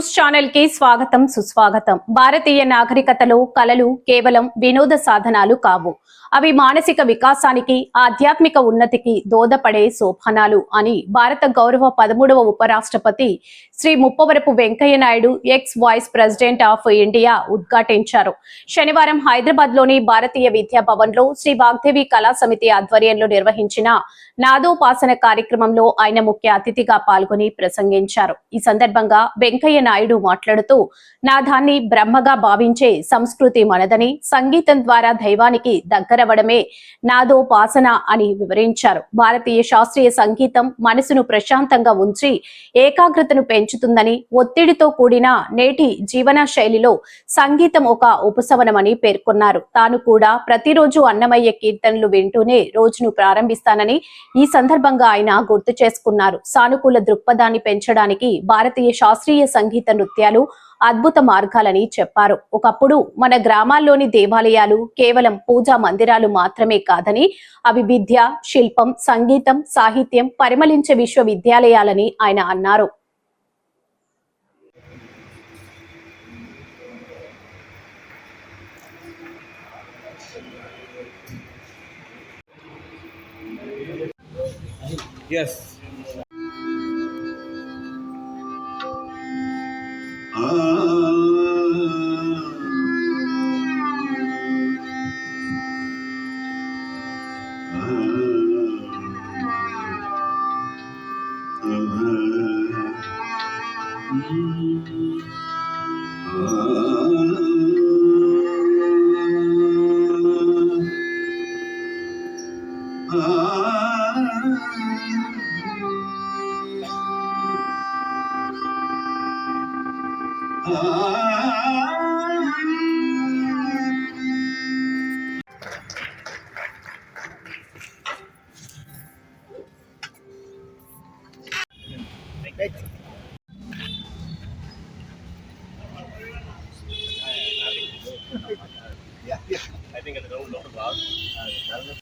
News channel కి స్వాగతం సుస్వాగతం. భారతీయ నాగరికతలో కళలు కేవలం వినోద సాధనాలు కావు. అవి మానసిక వికాసానికి, ఆధ్యాత్మిక ఉన్నతికి దోహదపడే సోపానాలు అని భారత గౌరవ 13వ ఉపరాష్ట్రపతి Shri Muppavarapu Venkaiah Naidu ex vice president of India ఉద్ఘాటించారు. శనివారం హైదరాబాద్ లోని భారతీయ విద్యా భవన్ లో శ్రీ వాగ్దేవి కళా సమితి ఆధ్వర్యంలో నిర్వహించిన నాదోపాసన కార్యక్రమంలో ఆయన ముఖ్య అతిథిగా పాల్గొని ప్రసంగించారు. ఈ సందర్భంగా వెంకయ్య నాయుడు మాట్లాడుతూ, నాదాన్ని బ్రహ్మగా భావించే సంస్కృతి మనదని, సంగీతం ద్వారా దైవానికి దగ్గరవడమే నాదోపాసన అని వివరించారు. భారతీయ శాస్త్రీయ సంగీతం మనసును ప్రశాంతంగా ఉంచి ఏకాగ్రతను పెంచుతుందని, ఒత్తిడితో కూడిన నేటి జీవన శైలిలో సంగీతం ఒక ఉపశమనమని పేర్కొన్నారు. తాను కూడా ప్రతిరోజు అన్నమయ్య కీర్తనలు వింటూనే రోజును ప్రారంభిస్తానని ఈ సందర్భంగా ఆయన గుర్తు చేసుకున్నారు. సానుకూల దృక్పథాన్ని పెంచడానికి భారతీయ శాస్త్రీయ సంగీత నృత్యాలు అద్భుత మార్గాలని చెప్పారు. ఒకప్పుడు మన గ్రామాల్లోని దేవాలయాలు కేవలం పూజా మందిరాలు మాత్రమే కాదని, అవి విద్య, శిల్పం, సంగీతం, సాహిత్యం పరిమళించే విశ్వవిద్యాలయాలని ఆయన అన్నారు. Yes. Yeah. I think it's an old dog.